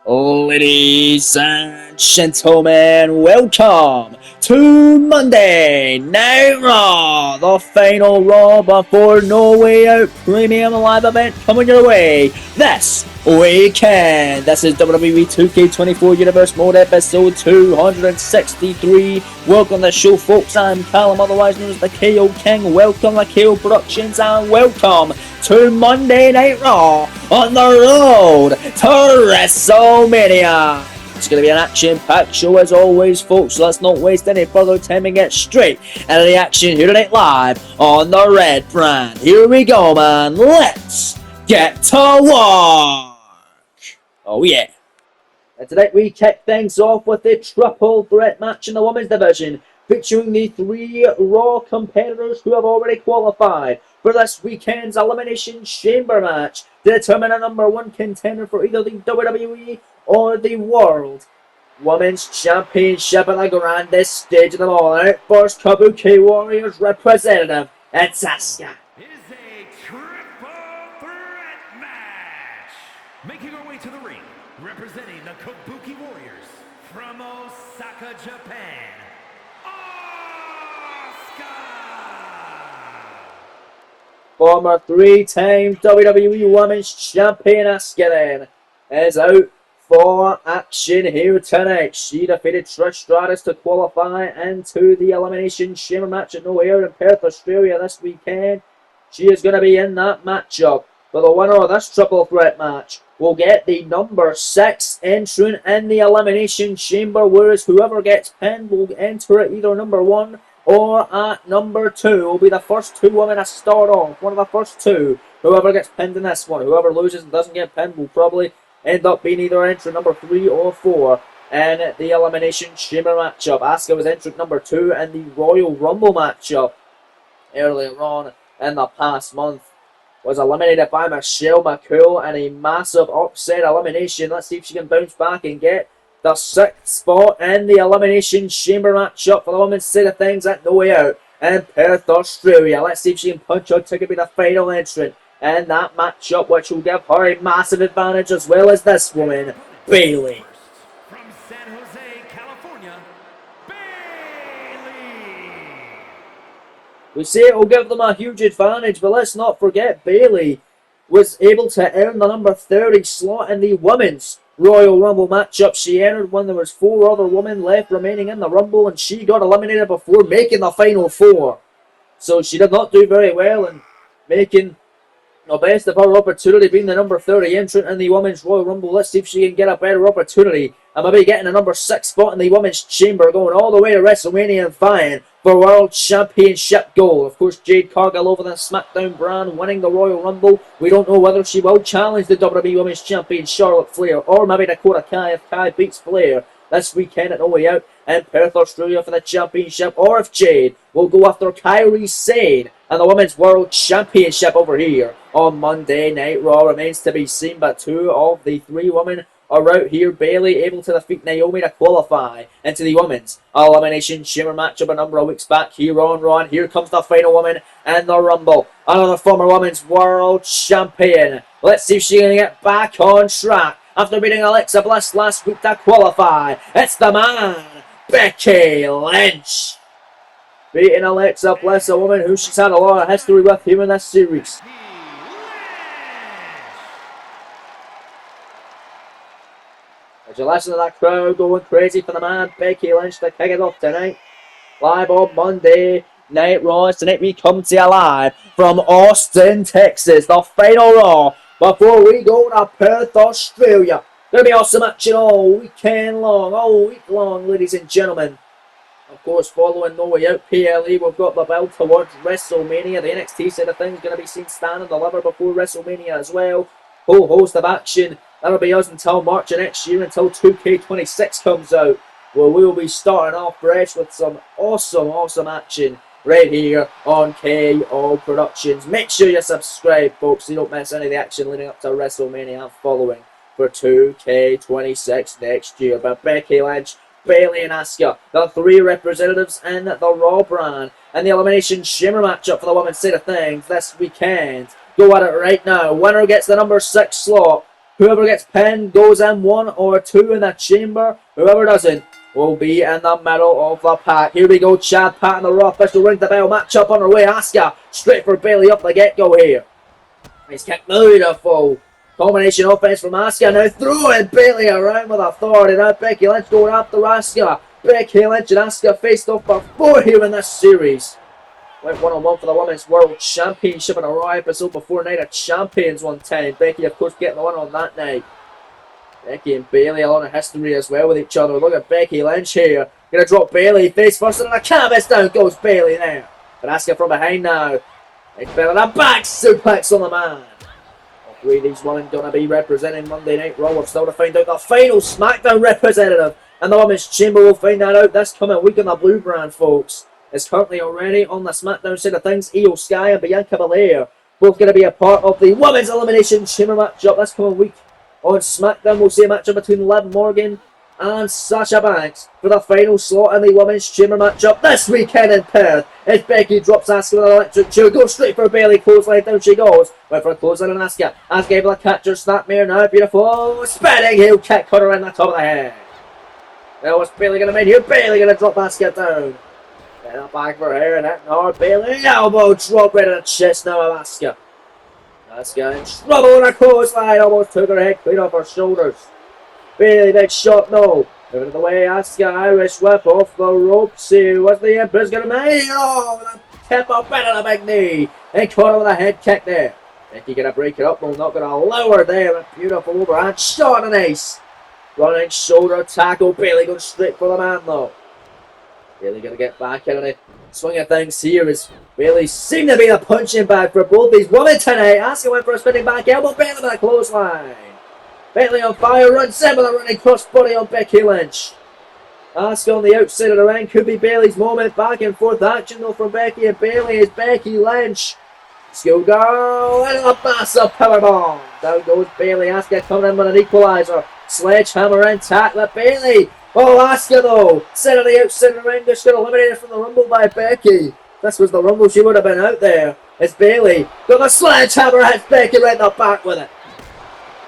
Ladies and gentlemen, welcome to Monday Night Raw, the final Raw before No Way Out premium live event coming your way this weekend. This is WWE 2K24 Universe Mode episode 263. Welcome to the show, folks. I'm Callum, otherwise known as the KO King. Welcome to KO Productions and welcome to Monday Night Raw on the road to WrestleMania. It's going to be an action-packed show as always, folks, so let's not waste any further time and get straight into the action here tonight live on the Red Brand. Here we go, man. Let's get to work. Oh, yeah. And tonight we kick things off with the triple threat match in the women's division, featuring the three Raw competitors who have already qualified for this weekend's Elimination Chamber match to determine a number one contender for either the WWE or the World Women's Championship at the grandest stage of them all. Out first, Kabuki Warriors representative, it's Asuka. Is a triple threat match. Making our way to the ring, representing the Kabuki Warriors from Osaka, Japan, Former three-time WWE Women's Champion Asuka then is out for action here tonight. She defeated Trish Stratus to qualify into the Elimination Chamber match at No Way Out in Perth, Australia this weekend. She is going to be in that matchup. But the winner of this triple threat match will get the number 6 entrant in the Elimination Chamber, whereas whoever gets pinned will enter at either number 1 or at number 2. Will be the first two women to start off. One of the first two. Whoever gets pinned in this one, whoever loses and doesn't get pinned will probably end up being either entrant number 3 or 4 in the Elimination Chamber matchup. Asuka was entrant number 2 in the Royal Rumble matchup earlier on in the past month. Was eliminated by Michelle McCool in a massive upset elimination. Let's see if she can bounce back and get the 6th spot in the Elimination Chamber matchup for the women's side of things at No Way Out in Perth, Australia. Let's see if she can punch out to be the final entrant in that matchup, which will give her a massive advantage as well as this woman, Bayley. from San Jose, California, Bayley. We say it will give them a huge advantage, but let's not forget Bayley was able to earn the number 30 slot in the women's Royal Rumble matchup. She entered when there was 4 other women left remaining in the Rumble, and she got eliminated before making the final 4. So she did not do very well in making the best of her opportunity, being the number 30 entrant in the Women's Royal Rumble. Let's see if she can get a better opportunity and maybe getting a number 6 spot in the Women's Chamber, going all the way to WrestleMania and vying for World Championship gold. Of course, Jade Cargill over the SmackDown brand winning the Royal Rumble. We don't know whether she will challenge the WWE Women's Champion Charlotte Flair or maybe Dakota Kai if Kai beats Flair this weekend at No Way Out in Perth, Australia for the championship, or if Jade will go after Kairi Sane and the Women's World Championship over here on Monday Night Raw. Remains to be seen, but 2 of the 3 women are out here. Bayley able to defeat Naomi to qualify into the Women's Elimination Chamber matchup a number of weeks back here on Raw. And here comes the final woman in the Rumble, another former Women's World Champion. Let's see if she can get back on track after beating Alexa Bliss last week to qualify. It's the man, Becky Lynch, beating Alexa Bliss, a woman who she's had a lot of history with here in this series. As you listen to that crowd going crazy for the man, Becky Lynch, to kick it off tonight. Live on Monday Night Raw. Tonight we come to you live from Austin, Texas. The final Raw before we go to Perth, Australia. Gonna be awesome action all weekend long, all week long, ladies and gentlemen. Of course, following No Way Out PLE, we've got the build towards WrestleMania. The NXT side of things going to be seen stand and deliver before WrestleMania as well. Whole host of action. That'll be us until March of next year, until 2K26 comes out, where we will be starting off fresh with some awesome action right here on KO Productions. Make sure you subscribe, folks, so you don't miss any of the action leading up to WrestleMania and following for 2K26 next year. But Becky Lynch, Bayley and Asuka, the 3 representatives in the Raw brand, and the Elimination Chamber matchup for the women's side of things this weekend. Go at it right now. Winner gets the number 6 slot Whoever gets pinned goes in 1 or 2 in the chamber. Whoever doesn't will be in the middle of the pack. Here we go, Chad Patton, the Raw official ring the bell. Match up underway. Asuka straight for Bayley up the get-go here. Nice kick, beautiful. Combination offense from Asuka. Now throwing Bayley around with authority. Now Becky Lynch going after Asuka. Becky Lynch and Asuka faced off before here in this series. Went 1-on-1 for the Women's World Championship in a Raw episode before Night of Champions one time. Becky, of course, getting the one on that night. Becky and Bayley, a lot of history as well with each other. Look at Becky Lynch here. Gonna drop Bayley face first, and a canvas down goes Bayley there. But Asuka from behind now. It's better than a back suplex on the man. All three of these women gonna be representing Monday Night Raw. We're still to find out the final SmackDown representative. And the Women's Chamber will find that out this coming week on the Blue Brand, folks. It's currently already on the SmackDown side of things. Io Sky and Bianca Belair both going to be a part of the Women's Elimination Chamber matchup this coming week. On SmackDown, we'll see a matchup between Liv Morgan and Sasha Banks for the final slot in the Women's Chamber matchup this weekend in Perth. As Becky drops Asuka with an electric chair, goes straight for Bayley, clothesline, down she goes. Went for a clothesline on Asuka. Asuka able to catch her snapmare now, beautiful. Spinning heel kick, cut her in the top of the head. Now what's Bayley going to make here? Bayley going to drop Asuka down. Get up back for her and hitting hard. Bayley, elbow drop right in the chest now of Asuka. Asuka in trouble in a clothesline, almost took her head clean off her shoulders. Bayley, big shot, no. Moving the way, Asuka, Irish whip off the rope. See what's the Empress going to make. Oh, with a tip up into the big knee. And caught her with a head kick there. Becky going to break it up, but not going to allow her there. A beautiful overhand shot and ace. Running shoulder tackle. Bayley going straight for the man though. Bayley going to get back in the swing of things here as Bayley seemed to be the punching bag for both these women tonight. Asuka went for a spinning back elbow. Bayley with a clothesline. Bayley on fire, runs in with a running crossbody on Becky Lynch. Asuka on the outside of the ring. Could be Bayley's moment. Back and forth action though from Becky and Bayley is Becky Lynch. Schoolgirl and a massive powerbomb. Down goes Bayley. Asuka coming in with an equalizer. Sledgehammer in tackle at Bayley. Oh, Asuka though, set on the outside of the ring, just got eliminated from the Rumble by Becky. This was the Rumble, she would have been out there. It's Bayley, got the sledgehammer, hits Becky right in the back with it.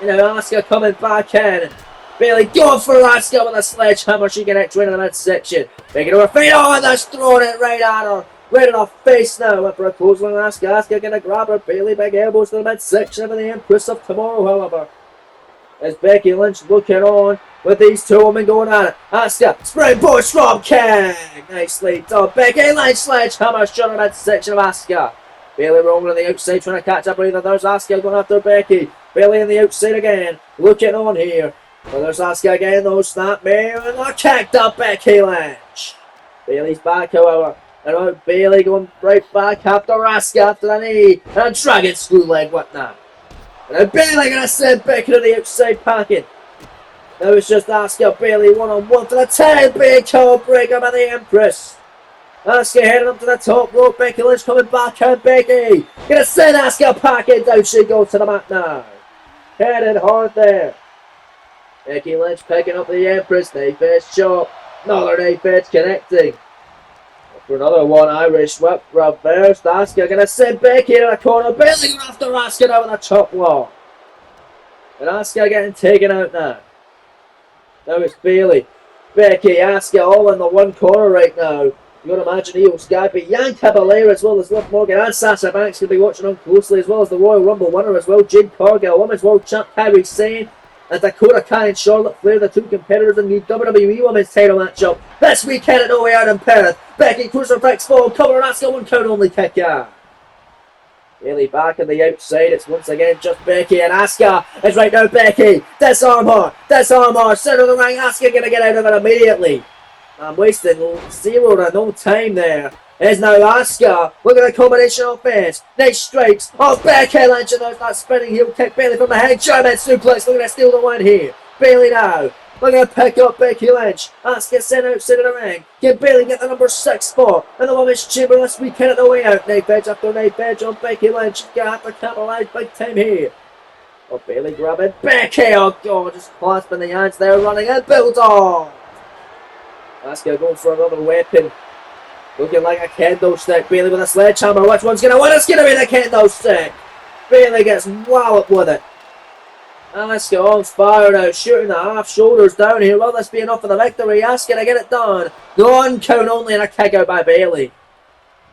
You know, Asuka coming back in. Bayley going for Asuka with a sledgehammer, she connects right in the midsection. Becky to her feet, oh, and that's throwing it right at her. Right in her face now, went for a clothesline on Asuka. Asuka gonna grab her, Bayley big elbows to the midsection of the Empress of Tomorrow, however. As Becky Lynch looking on with these two women going at it. Asuka, springboard drop kick. Nicely done. Becky Lynch sledgehammer shot in that section of Asuka. Bayley rolling on the outside trying to catch up with her. There's Asuka going after Becky. Bayley on the outside again. Looking on here. Well, there's Asuka again though. Snapmare and a kicked up Becky Lynch. Bayley's back however. And out Bayley going right back after Asuka after the knee. And a dragon screw leg whatnot. And then Bayley gonna send Becky to the outside packing. Now it's just Asuka, Bayley 1-on-1 to the 10. Big toe breaker by the Empress. Asuka heading up to the top rope. Becky Lynch coming back and Becky gonna send Asuka packing. Down she goes to the mat now. Headed hard there. Becky Lynch picking up the Empress. Knife edge chop. Another knife edge connecting. For another one, Irish whip reversed. Asuka gonna send Becky to the corner. Bayley going after Asuka now with a chop block. And Asuka getting taken out now. Now it's Bayley, Becky, Asuka all in the one corner right now. You gotta imagine Io Sky, Bianca Belair as well as Liv Morgan and Sasha Banks will be watching on closely as well as the Royal Rumble winner as well, Jade Cargill, Women's World Champ Kairi Sane, and Dakota Kai and Charlotte Flair, the two competitors in the WWE Women's title matchup this weekend at No Way Out in Perth. Becky crucifix fall, cover and Asuka 1 count only kick out. Bayley back on the outside, it's once again just Becky and Asuka. It's right now Becky, disarm her, center of the ring, Asuka gonna get out of it immediately. I'm wasting zero to no time there. There's now Asuka, look at the combination offense, nice strikes, oh Becky Lynch and there's that spinning heel kick, Bayley from behind, German suplex, look at that steal the win here. Bayley now, look at pick up Becky Lynch. Asuka sent outside of the ring. Can Bayley get the number 6 spot in the Women's Chamber this weekend at the way out? Knife edge after knife edge on Becky Lynch. She's going to have to capitalise big time here. Oh, Bayley grabbing Becky. Oh, God, just clasping the hands there, running and build on. Asuka going for another weapon. Looking like a kendo stick. Bayley with a sledgehammer. Which one's going to win? It's going to be the kendo stick. Bayley gets walloped with it. Asuka on fire now, shooting the half shoulders down here. Will this be enough for the victory? Asuka to get it done. The 1 count only and a kick out by Bayley.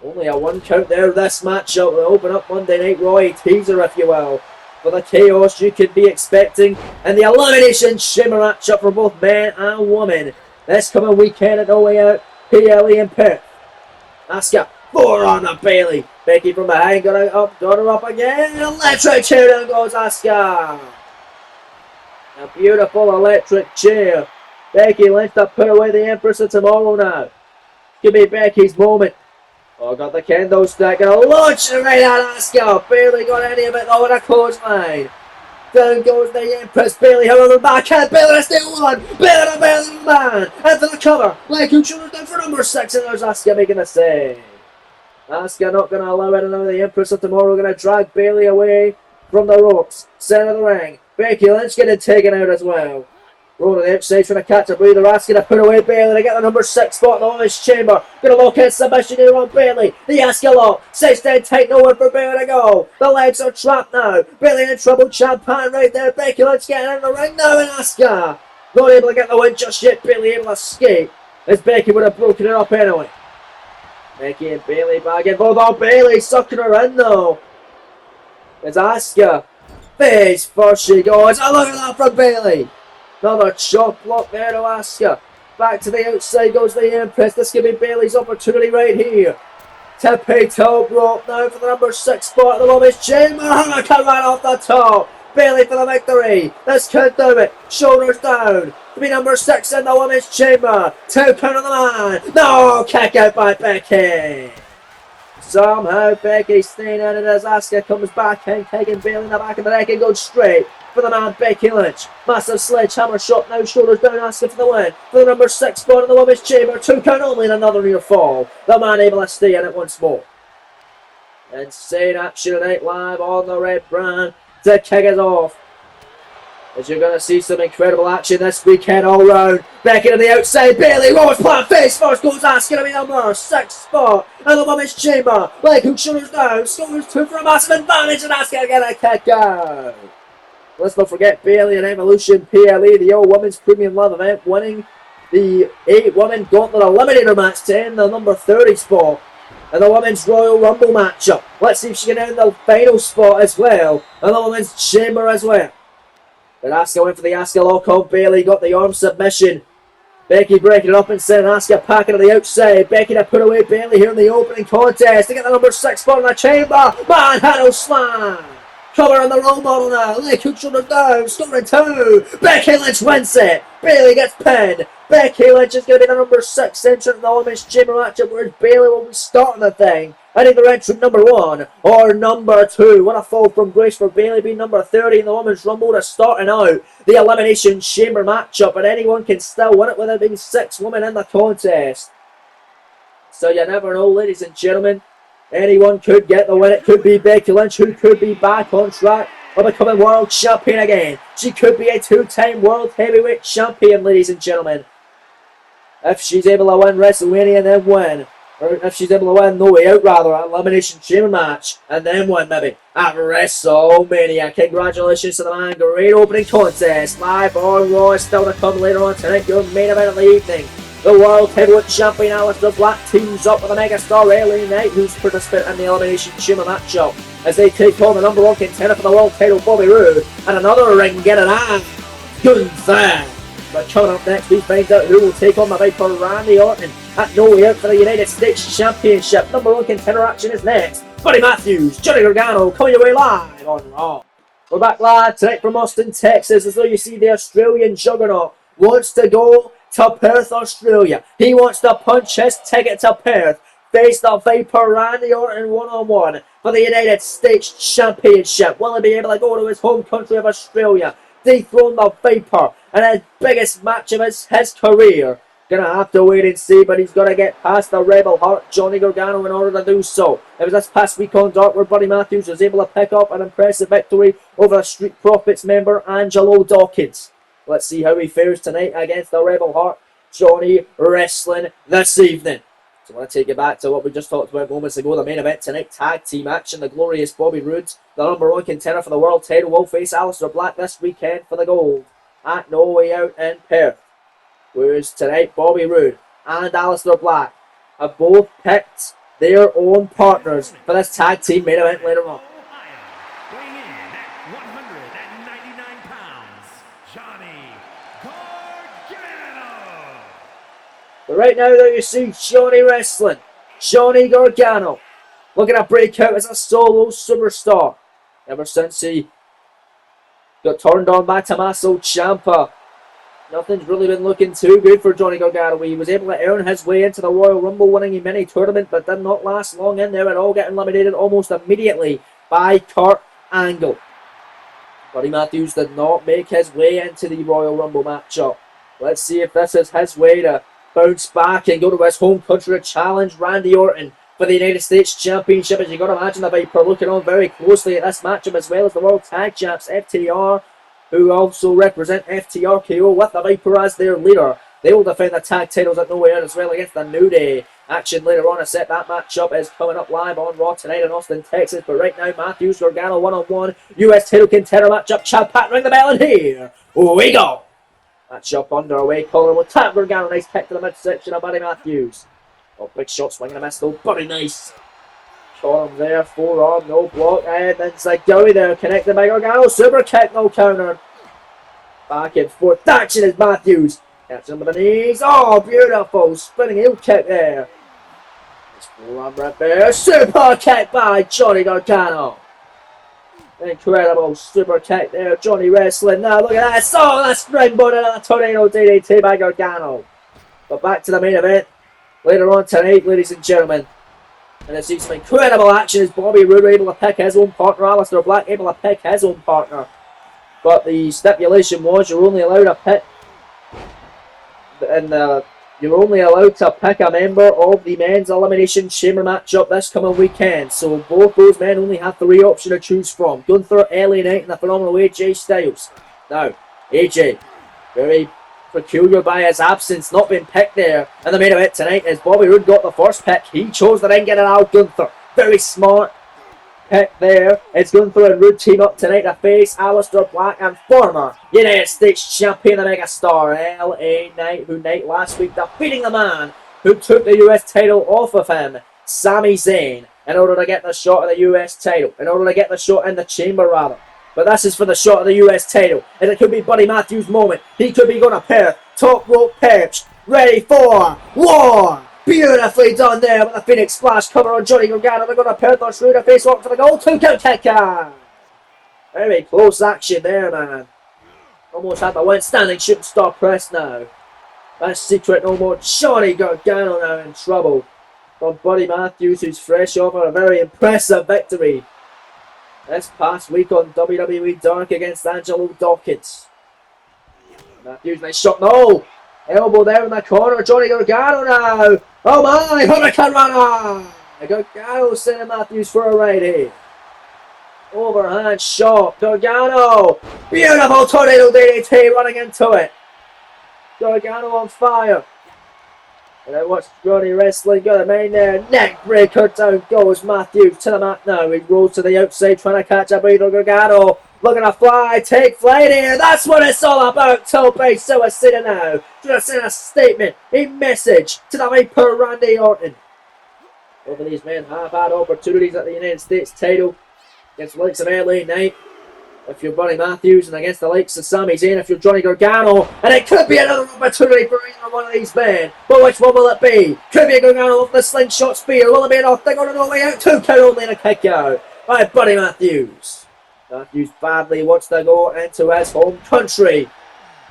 Only a 1 count there. This matchup will open up Monday Night Raw, teaser if you will, for the chaos you could be expecting in the Elimination Chamber matchup for both men and women. This coming weekend at No Way Out, PLE in Perth. Asuka, forearm of Bayley. Becky from behind, got her up again. Electric chair, down goes Asuka. A beautiful electric chair. Becky Lynch to put away the Empress of Tomorrow now. Could be Becky's moment. Oh, got the kendo stick. Gonna launch it right at Asuka. Barely got any of it though with a clothesline. Down goes the Empress. Bayley, however, backhand. Bayley to steal one. Bayley to Bayley, man. And for the cover. Like who shoulders down for number 6. And there's Asuka making a save. Asuka not going to allow it. And now the Empress of Tomorrow going to drag Bayley away from the ropes. Center of the ring. Becky Lynch getting taken out as well. Rolling the outside, trying to catch a breather. Asking to put away Bayley to get the number 6 spot in the Women's Chamber. Gonna lock in submission here on Bayley. The Asuka lock. Sits down tight, nowhere for Bayley to go. The legs are trapped now. Bayley in trouble. Champagne right there. Becky Lynch getting in the ring now, and Asuka not able to get the win just yet. Bayley able to escape, as Becky would have broken it up anyway. Becky and Bayley back involved. Oh, Bayley sucking her in though. It's Asuka. Face first she goes. Oh, look at that from Bayley. Another chop block there to Asuka. Back to the outside goes the Empress. This could be Bayley's opportunity right here. Tippy toe rope now for the number 6 spot in the Women's Chamber. Hurricane right off the top. Bayley for the victory. This could do it. Shoulders down. To be number 6 in the Women's Chamber. 2 count on the man. No, kick out by Becky. Somehow Becky staying in it as Asuka comes back in, taking Bayley in the back of the neck and goes straight for the man Becky Lynch. Massive sledgehammer shot now, shoulders down, Asuka for the win. For the number 6 spot in the Women's Chamber, 2 count only and another near fall. The man able to stay in it once more. Insane action tonight live on the red brand to kick us off. As you're going to see some incredible action this weekend all round. Becky to the outside, Bayley, Rose plant face first goes Asuka to be number 6 spot in the Women's Chamber. Leg hook, shoulders down, shoulders 2 for a massive advantage and Asuka get a kick out. Let's not forget Bayley and Evolution PLE, the All Women's Premium Live event, winning the 8-woman Gauntlet Eliminator match to end the number 30 spot in the Women's Royal Rumble matchup. Let's see if she can end the final spot as well in the Women's Chamber as well. But Asuka went for the Asuka lock on Bayley, got the arm submission. Becky breaking it up and sending Asuka packing to the outside. Becky to put away Bayley here in the opening contest to get the number 6 spot in the chamber. Manhandle slam. Cover on the role model now. Leg hook, shoulders down. Scoring 2. Becky Lynch wins it. Bayley gets pinned. Becky Lynch is going to be the number 6 entrant in the Women's Chamber matchup, whereas Bayley will be starting the thing. I think they're entrant number 1 or number 2. What a fall from grace for Bayley being number 30 in the Women's Rumble to starting out the Elimination Chamber matchup, and anyone can still win it with there being 6 women in the contest. So you never know, ladies and gentlemen. Anyone could get the win. It could be Becky Lynch, who could be back on track of becoming world champion again. She could be a 2-time world heavyweight champion, ladies and gentlemen. If she's able to win WrestleMania and then win, or if she's able to win No Way Out, rather, an Elimination Chamber match, and then win maybe at WrestleMania. Congratulations to the man. Great opening contest. Live on Raw, still to come later on tonight. Your main event of the evening. The World Heavyweight Champion Aleister Black teams up with the megastar LA Knight, who's participating in the Elimination Chamber matchup, as they take on the number 1 contender for the world title, Bobby Roode, and another ring getter, Gunther. But coming up next, we find out who will take on the Viper Randy Orton at No Way Out for the United States Championship. Number 1 contender action is next. Buddy Matthews, Johnny Gargano, coming your way live on Raw. We're back live tonight from Austin, Texas, as though you see the Australian juggernaut wants to go to Perth, Australia. He wants to punch his ticket to Perth, face the Viper Randy Orton one-on-one for the United States Championship. Will he be able to go to his home country of Australia, dethrone the Viper in his biggest match of his career? Gonna have to wait and see, but he's gonna get past the Rebel Heart, Johnny Gargano, in order to do so. It was this past week on Dark where Buddy Matthews was able to pick up an impressive victory over the Street Profits member Angelo Dawkins. Let's see how he fares tonight against the Rebel Heart, Johnny, wrestling this evening. So I want to take you back to what we just talked about moments ago. The main event tonight, tag team action. The glorious Bobby Roode, the #1 contender for the world title, will face Aleister Black this weekend for the gold at No Way Out in Perth. Whereas tonight, Bobby Roode and Aleister Black have both picked their own partners for this tag team main event later on. Weighing in at 199 pounds, Johnny Gargano. But right now, there you see Johnny wrestling. Johnny Gargano looking to break out as a solo superstar. Ever since he got turned on by Tommaso Ciampa, nothing's really been looking too good for Johnny Gargano. He was able to earn his way into the Royal Rumble, winning a mini tournament, but did not last long in there at all, getting eliminated almost immediately by Kurt Angle. Buddy Matthews did not make his way into the Royal Rumble matchup. Let's see if this is his way to bounce back and go to his home country to challenge Randy Orton for the United States Championship. As you got to imagine, the Viper looking on very closely at this matchup, as well as the World Tag Champs FTR, who also represent FTRKO with the Viper as their leader. They will defend the tag titles at No Way Out as well against the New Day. Action later on. I said that matchup is coming up live on Raw tonight in Austin, Texas. But right now, Matthews Gargano one-on-one US title contender matchup. Chad Pat, ring the bell, and here we go. Matchup underway. Collar will tap Gargano. Nice kick to the midsection of Buddy Matthews. Oh, big shot, swinging a miss though. Buddy nice. Caught him there, forearm, no block. And inside Gowie there, connected by Gargano. Super kick, no counter. Back and forth. Action is Matthews. Catch him with the knees. Oh, beautiful. Spinning heel kick there. This forearm right there. Super kick by Johnny Gargano. Incredible super kick there. Johnny wrestling. Now look at that. Oh, that springboard and a tornado DDT by Gargano. But back to the main event later on tonight, ladies and gentlemen. And it's some incredible action as Bobby Roode able to pick his own partner. Aleister Black able to pick his own partner. But the stipulation was you're only allowed to pick, and you're only allowed to pick a member of the men's elimination chamber matchup this coming weekend. So both those men only have 3 options to choose from: Gunther, LA Knight, and the phenomenal AJ Styles. Now, AJ, very peculiar by his absence, not being picked there in the main event tonight, as Bobby Roode got the first pick. He chose the ring, getting out Gunther. Very smart pick there. It's Gunther and Roode team up tonight to face Aleister Black and former United States champion, the megastar LA Knight, who last week defeating the man who took the US title off of him, Sami Zayn, in order to get the shot of the US title, in order to get the shot in the chamber rather. But this is for the shot of the US title, and it could be Buddy Matthews' moment. He could be going to Perth, top rope perch, ready for war. Beautifully done there with the Phoenix Splash cover on Johnny Gargano. They're going to Perth on Schroeder, face off for the goal. 2 count kick. Very close action there, man. Almost had the win. Standing shooting star press now. That's secret no more. Johnny Gargano now in trouble from Buddy Matthews, who's fresh off a very impressive victory this past week on WWE Dark against Angelo Dawkins. Matthews, nice shot. No! Elbow there in the corner. Johnny Gargano now. Oh my! Hurricane Runner! Gargano sending Matthews for a right here. Overhand shot. Gargano! Beautiful tornado DDT running into it. Gargano on fire. And then watch Johnny wrestling, got him in there, neck breaker, down goes Matthews to the mat now. He rolls to the outside, trying to catch up Guido Gargano. Looking to fly, take flight here, that's what it's all about. Tope Suicida now, trying to send a statement, a message to the Viper Randy Orton. Both of these men have had opportunities at the United States title against the likes of LA Knight, if you're Buddy Matthews, and against the likes of Sami Zayn if you're Johnny Gargano, and it could be another opportunity for either one of these men. But which one will it be? Could be a Gargano off the slingshot spear. Will it be enough? They're going to No Way Out. 2 count only and a kick out by Buddy Matthews. Matthews badly wants to go into his home country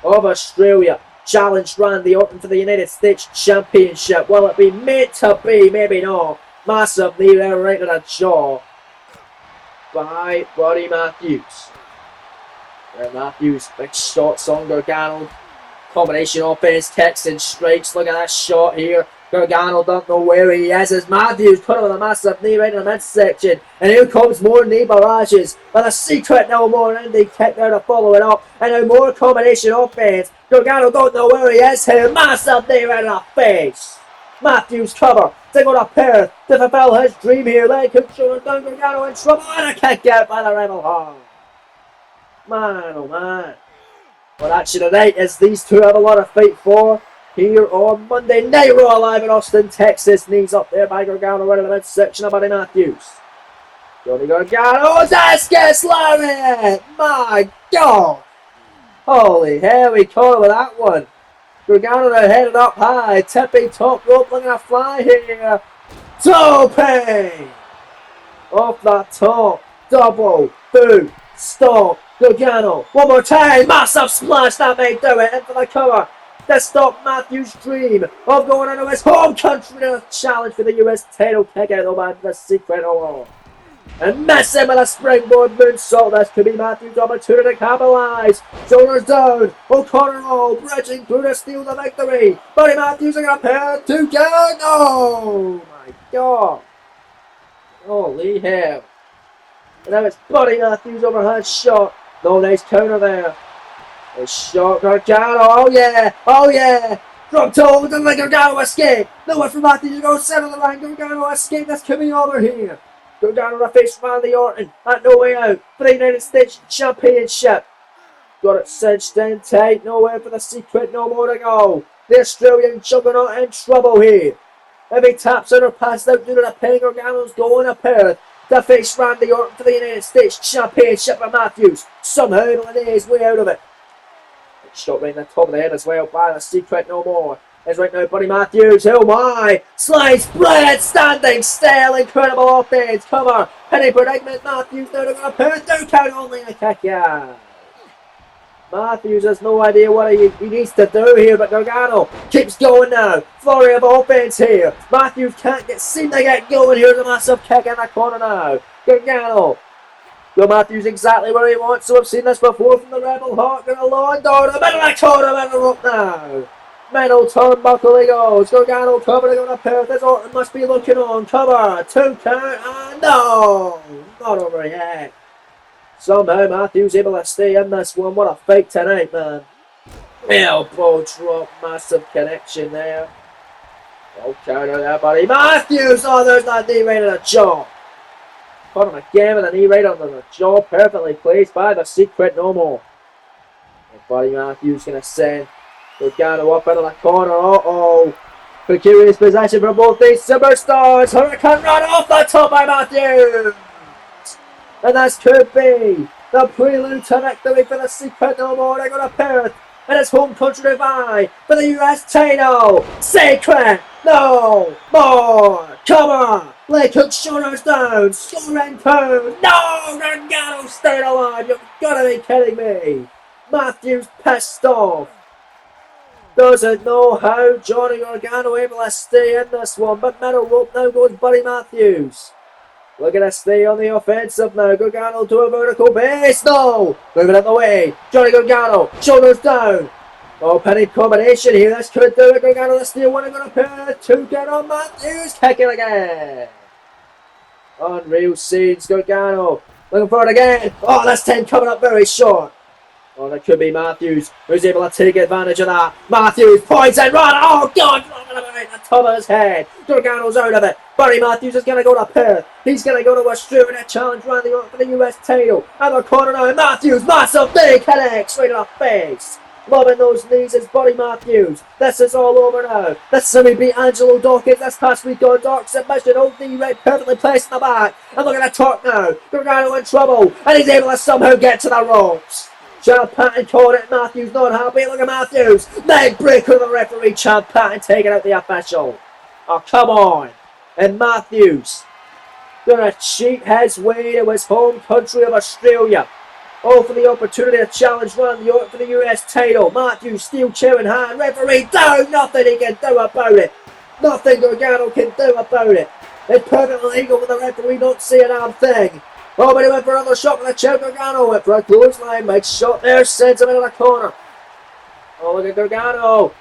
of Australia. Challenged Randy Orton for the United States Championship. Will it be meant to be? Maybe not. Massive knee there right to the jaw by Buddy Matthews. Matthews, big shots on Gargano. Combination offense, kicks and strikes. Look at that shot here. Gargano don't know where he is as Matthews put him with a massive knee right in the midsection. And here comes more knee barrages. With a secret no more ending kick there to follow it up. And now more combination offense. Gargano don't know where he is here. Massive knee right in the face. Matthews cover. They got a pair to fulfill his dream here. Leg hook shoulder down. Gargano in trouble. And a kick out by the Rebel Heart. Man, oh man. Well, actually tonight is these two have a lot of fight for here on Monday Night Raw live in Austin, Texas. Knees up there by Gargano right in the midsection of Buddy Matthews. Johnny Gargano's ass gets loaded! My God! Holy hell, we caught him with that one. Gargano now headed up high, tipping top rope, looking to fly here. Tope! Off that top, double, boot, stop. Gargano, one more time, massive splash, that may do it, into the cover. To stop Matthews' dream of going into his home country to a challenge for the US title. Kick out the man, the secret alone. And miss him with a springboard moonsault. This could be Matthews' opportunity to capitalise. Shoulders down. O'Connor roll, bridging through to steal the victory. Buddy Matthews are going to pair to count. Oh my God. Holy hell. And now it's Buddy Matthews overhand shot. No nice counter there. A shot Gargano. Oh yeah. Oh yeah. Drop toe. Doesn't let Gargano escape. Nowhere for Matthews to go. Center the line. Gargano escape. That's coming over here. Gargano to face Randy Orton at No Way Out for the United States Championship. Got it cinched in tight. Nowhere for the secret. No more to go. The Australian juggernaut in trouble here. If he taps out or passes out due to the pain, Gargano's going to Perth to face Randy Orton for the United States Championship with Matthews. Somehow he'll his way out of it. Shot right in the top of the head as well by the secret. No more. Is right now Buddy Matthews. Oh my! Slice bread standing still. Incredible offense. Cover. Penny predicament. Matthews now to go Perth. No count only a kick. Yeah. Matthews has no idea what he needs to do here, but Gargano keeps going now. Flurry of offense here. Matthews can't seem to get going. Here's a massive kick in the corner now. Gargano. Well, Matthews exactly where he wants, so I've seen this before from the Rebel Heart. Gonna launch down the middle of the corner, middle rope now. Middle turnbuckle he goes. Gargano covering on a Perth. This Orton must be looking on. Cover. 2 count. And no! Not over yet. Somehow Matthews able to stay in this one. What a fight tonight, man. Elbow drop. Massive connection there. Oh, counter there, Buddy Matthews. Oh, there's that knee right in the jaw. Caught him again with a knee right under the jaw. Perfectly placed by the secret no more. And Buddy Matthews going to send Gargano up into the corner. Uh-oh. Precarious possession for both these superstars. Hurricane run off the top by Matthews. And this could be the prelude to victory for the secret no more. They're going to Perth in his home country to vie for the US title. Secret no more. Come on. Leg hook, shoulders down. Scoring 2. No, Gargano stayed alive. You've got to be kidding me. Matthews pissed off. Doesn't know how Johnny Gargano able to stay in this one, but middle rope now goes Buddy Matthews. Looking to stay on the offensive now. Gargano to a vertical base. No! Moving out the way. Johnny Gargano. Shoulders down. Oh, penny combination here. This could do it. Gargano the steal. One going to pair. 2 get on Matthews. Kicking again. Unreal scenes. Gargano. Looking for it again. Oh, this 10 coming up very short. Oh, that could be Matthews, who's able to take advantage of that. Matthews points and run. Oh, God, right the top of his head. Gargano's out of it. Buddy Matthews is going to go to Perth. He's going to go to Australia to challenge Randy Orton for the US title. And the corner now, Matthews, massive big headache straight in the face. Loving those knees is Buddy Matthews. This is all over now. This is how we beat Angelo Dawkins this past week on Dark Submission. Old knee right perfectly placed in the back. And look at the talk now. Gargano in trouble. And he's able to somehow get to the ropes. Champ Patton caught it. Matthews not happy. Look at Matthews. Leg breaker of the referee. Champ Patton taking out the official. Oh, come on. And Matthews gonna cheat his way to his home country of Australia. All for the opportunity to challenge Randy Orton for the US title. Matthews steel chair in hand. Referee down. Nothing he can do about it. Nothing Gargano can do about it. It's perfectly legal for the referee not to see a damn thing. Oh, but he went for another shot with the chair. Gargano went for a clothesline. Mike shot there, sends him into the corner. Oh, look at Gargano.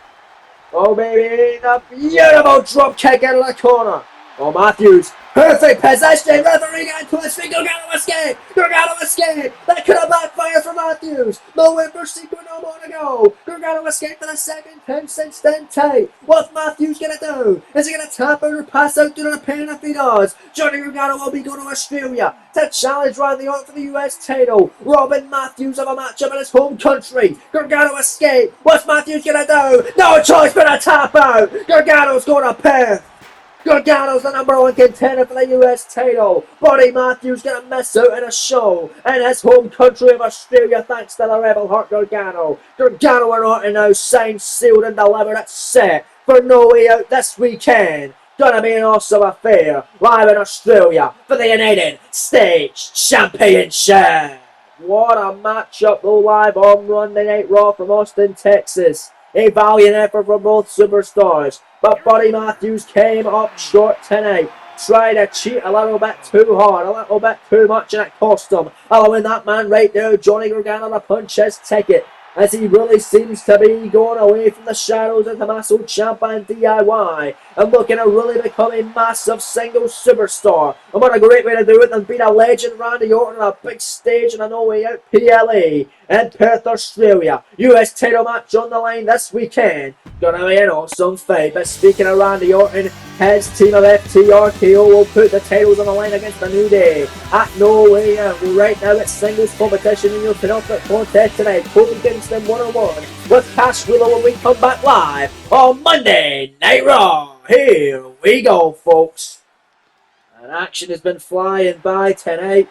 Oh, baby, the beautiful drop kick into the corner. Oh, Matthews. Perfect possession. Referee got to his feet. Gargano escape. Gargano escape. That could have backfired for Matthews. No way for Sequel. No more to go. Gargano escape for the second time since then tight. What's Matthews going to do? Is he going to tap out or pass out to the pin if he does? Johnny Gargano will be going to Australia to challenge Randy Orton for the US title. Robin Matthews of a matchup in his home country. Gargano escape. What's Matthews going to do? No choice but a tap out. Gargano's going to Perth. Gargano's the number one contender for the US title. Buddy Matthews gonna miss out in a show in his home country of Australia thanks to the Rebel Heart Gargano. Gargano and Orton now signed, sealed and delivered. It's set for No Way Out this weekend. Gonna be an awesome affair live in Australia for the United States Championship. What a matchup though, live on Monday Night Raw from Austin, Texas. A valiant effort from both superstars, but Buddy Matthews came up short tonight. Tried to cheat a little bit too hard, a little bit too much, and it cost him. Allowing that man right there, Johnny Gargano, to punch his ticket, as he really seems to be going away from the shadows of Tommaso Ciampa and DIY and looking to really become a massive single superstar. And what a great way to do it than beat a legend Randy Orton on a big stage in a No Way Out PLE in Perth, Australia. US title match on the line this weekend. Gonna be an awesome fight. But speaking of Randy Orton, his team of FTRKO will put the titles on the line against the New Day at No Way Out. Right now it's singles competition in your penultimate contest tonight. Kofi Kingston 1-on-1 with Cash Wheeler when we come back live on Monday Night Raw. Here we go, folks. And action has been flying by tonight,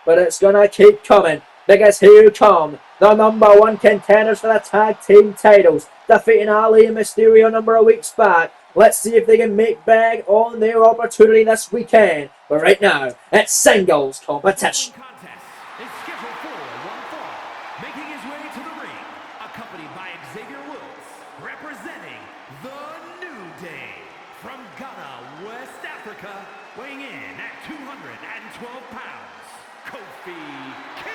but it's gonna keep coming because here come the number one contenders for the tag team titles, defeating Ali and Mysterio a number of weeks back. Let's see if they can make big on their opportunity this weekend. But right now, it's singles competition. Contest is scheduled for one fall. Making his way to the ring, accompanied by Xavier Woods, representing the New Day. From Ghana, West Africa, weighing in at 212 pounds, Kofi Kingston.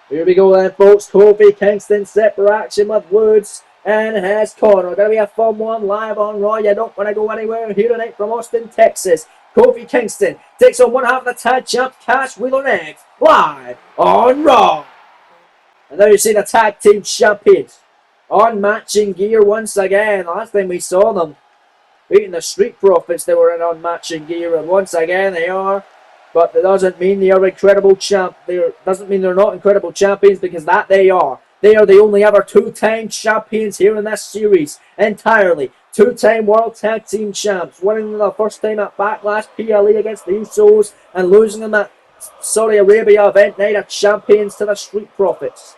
Here we go then, folks. Kofi Kingston set for action with Woods in his corner. Gonna be a fun one live on Raw. You don't want to go anywhere here tonight from Austin, Texas. Kofi Kingston takes on one half of the tag champ Cash Wheeler next, live on Raw. And now you see the tag team champions on matching gear once again. Last time we saw them beating the Street Profits, they were in on matching gear, and once again they are. But that doesn't mean they are incredible doesn't mean they're not incredible champions, because that they are. They are the only ever two-time champions here in this series entirely. Two-time World Tag Team Champs, winning them the first time at Backlash PLE against the Usos and losing them at Saudi Arabia event night of Champions to the Street Profits.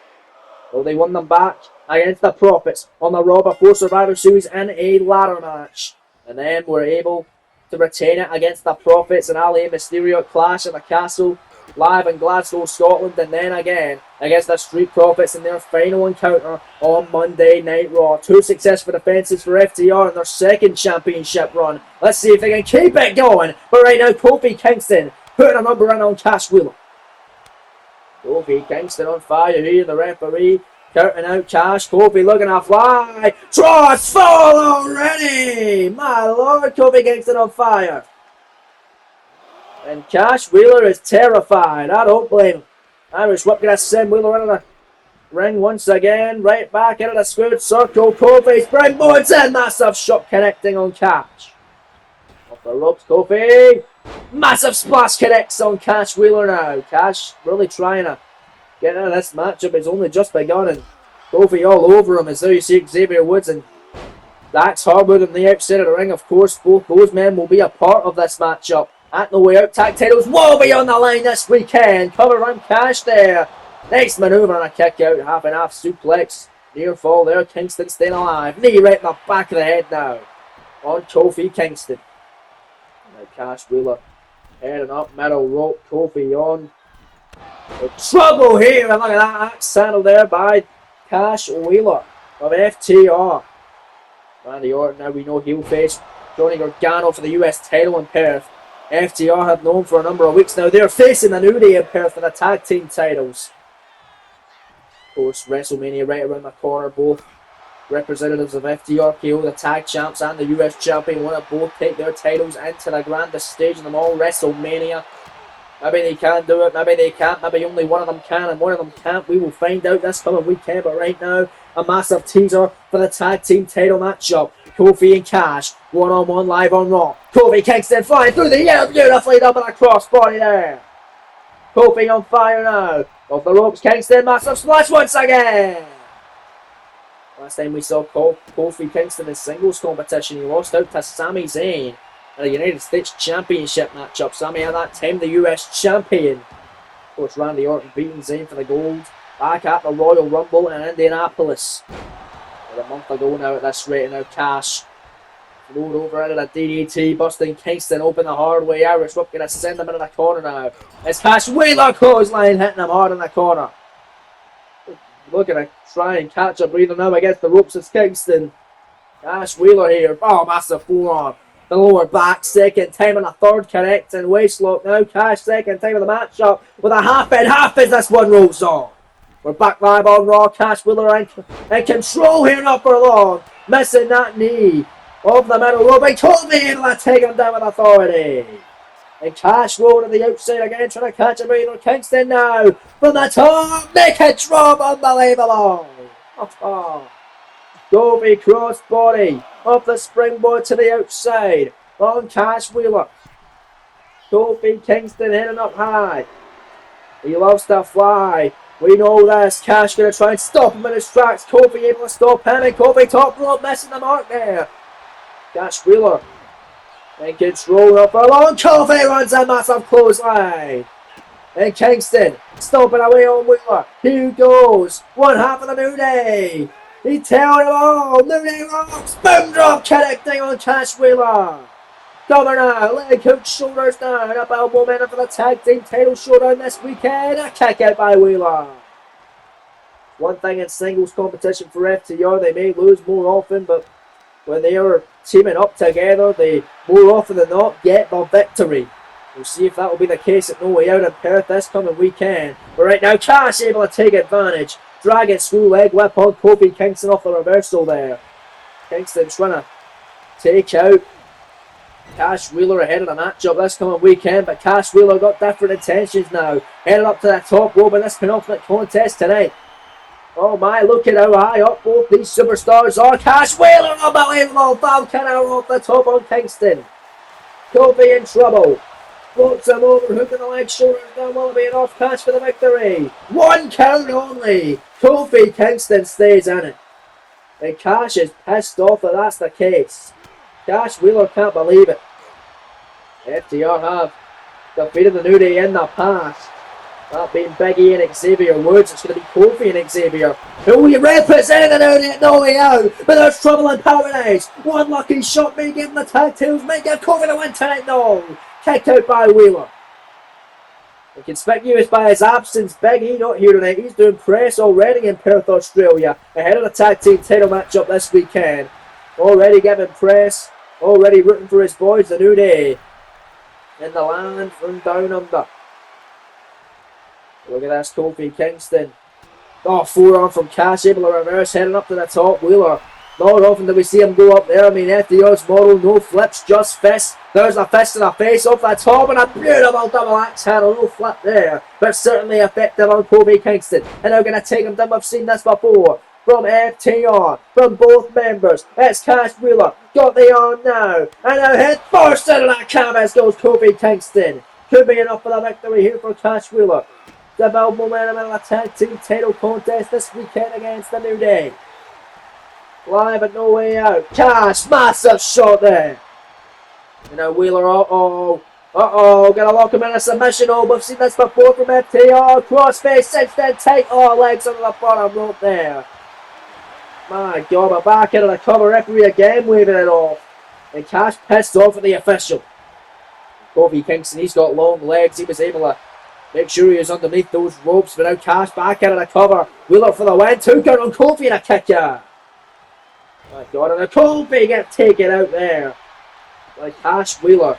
Well, they won them back against the Profits on the Raw before Survivor Series in a ladder match. And then were able to retain it against the Profits and Ali and Mysterio at Clash at the Castle live in Glasgow, Scotland, and then again against the Street Profits in their final encounter on Monday Night Raw. Two successful defenses for FTR in their second championship run. Let's see if they can keep it going. But right now, Kofi Kingston putting a number in on Cash Wheeler. Kofi Kingston on fire here, the referee counting out Cash. Kofi looking to fly. Tross fall already! My lord, Kofi Kingston on fire. And Cash Wheeler is terrified. I don't blame him. Irish Whip gonna send Wheeler into the ring once again. Right back into the squared circle. Kofi springboards in. Massive shot connecting on Cash. Off the ropes, Kofi. Massive splash connects on Cash Wheeler now. Cash really trying to get out of this matchup. It's only just begun, and Kofi all over him as though you see Xavier Woods and Dax Harwood on the outside of the ring. Of course, both those men will be a part of this matchup. At No Way Out tag titles will be on the line this weekend. Cover on Cash there. Nice maneuver on a kick out. Half and half suplex. Near fall there. Kingston staying alive. Knee right in the back of the head now. On Kofi Kingston. Now Cash Wheeler heading up middle rope. Kofi on. Trouble here. And look at that axe handle there by Cash Wheeler of FTR. Randy Orton, now we know he'll face Johnny Gargano for the US title in Perth. FTR have known for a number of weeks now. They're facing the New Day in Perth for the tag team titles. Of course, WrestleMania right around the corner. Both Representatives of FTRKO, the tag champs and the US champion, want to both take their titles into the grandest stage of them all, WrestleMania. Maybe they can do it, maybe they can't, maybe only one of them can and one of them can't. We will find out this coming weekend, but right now, a massive teaser for the tag team title matchup. Kofi and Cash, one-on-one live on Raw. Kofi Kingston flying through the air, beautifully done with a crossbody there. Kofi on fire now. Off the ropes, Kingston, massive splash once again. Last time we saw Kofi Kingston in singles competition, he lost out to Sami Zayn in a United States Championship matchup. Sami at that time the US champion. Of course, Randy Orton beating Zayn for the gold back at the Royal Rumble in Indianapolis. A month ago now at this rate, and now Cash flowed over into the DDT, busting Kingston open the hard way. Irish Whip going to send him into the corner now. It's Cash Wheeler clothesline hitting him hard in the corner. Looking to try and catch a breather now against the ropes. It's Kingston. Cash Wheeler here. Oh, massive forearm. The lower back, second time and a third connecting waistlock now. Cash second time of the matchup with a half as this one rolls on. We're back live on Raw. Cash Wheeler in control here, not for long. Missing that knee of the middle rope. He told me able to take him down with authority. And Cash rolling to the outside again, trying to catch a breather. Kingston now from the top. Naked drop, unbelievable. Kofi cross body off the springboard to the outside on Cash Wheeler. Kofi Kingston heading up high. He loves to fly. We know this. Cash going to try and stop him in his tracks. Kofi able to stop him, and Kofi top rope missing the mark there. Cash Wheeler in control of a long. Kofi runs a massive clothesline. And Kingston stomping away on Wheeler. Here goes one half of the New Day. He's telling him all. New Day rocks. Boom drop connecting on Cash Wheeler. Cover now, leg hook, shoulders down, up elbow momentum for the tag team title showdown this weekend. A kick out by Wheeler. One thing in singles competition for FTR, they may lose more often, but when they are teaming up together, they more often than not get the victory. We'll see if that will be the case at No Way Out in Perth this coming weekend. But right now, Cash able to take advantage. Dragon screw leg whip on Kofi Kingston off the reversal there. Kingston trying to take out Cash Wheeler ahead of the matchup this coming weekend, but Cash Wheeler got different intentions now. Headed up to the top rope in this penultimate contest tonight. Oh my, look at how high up both these superstars are. Cash Wheeler, unbelievable Falcon arrow off the top on Kingston. Kofi in trouble. Floats him over, hooking the leg, shoulders down, will be enough. Cash for the victory. One count only. Kofi Kingston stays in it. And Cash is pissed off that that's the case. Cash Wheeler can't believe it. FTR have defeated the New Day in the past. That being Big E and Xavier Woods. It's going to be Kofi and Xavier who we representing the New Day at No Way Out. But there's trouble in Paradise. One lucky shot may give him the tag titles, may give Kofi the win tonight. No. Kicked out by Wheeler. And conspicuous by his absence, Big E not here tonight. He's doing press already in Perth, Australia, ahead of the tag team title matchup this weekend. Already giving press. Already rooting for his boys, the New Day, in the land from down under. Look at this, Kofi Kingston. Oh, forearm from Cash, able to reverse, heading up to the top. Wheeler, not often do we see him go up there. I mean, FTR's model, no flips, just fists. There's a fist to the face off the top, and a beautiful double axe handle, no flip there, but certainly effective on Kofi Kingston. And they're going to take him down. We've seen this before. From FTR, from both members, it's Cash Wheeler, got the arm now, and now head first into that canvas goes Kofi Kingston. Could be enough for the victory here for Cash Wheeler. To build momentum in the tag team title contest this weekend against the New Day. Live at No Way Out, Cash, massive shot there. You know, Wheeler, gonna lock him in a submission. Oh, we've seen this before from FTR, crossface, since then take legs under the bottom rope there. My God, we're back into the cover. Referee again waving it off. And Cash pissed off at the official. Kofi Kingston, he's got long legs. He was able to make sure he was underneath those ropes. But now Cash back into the cover. Wheeler for the win. 2 count on Kofi and a kick ya. My God, and a Kofi get taken out there by Cash Wheeler.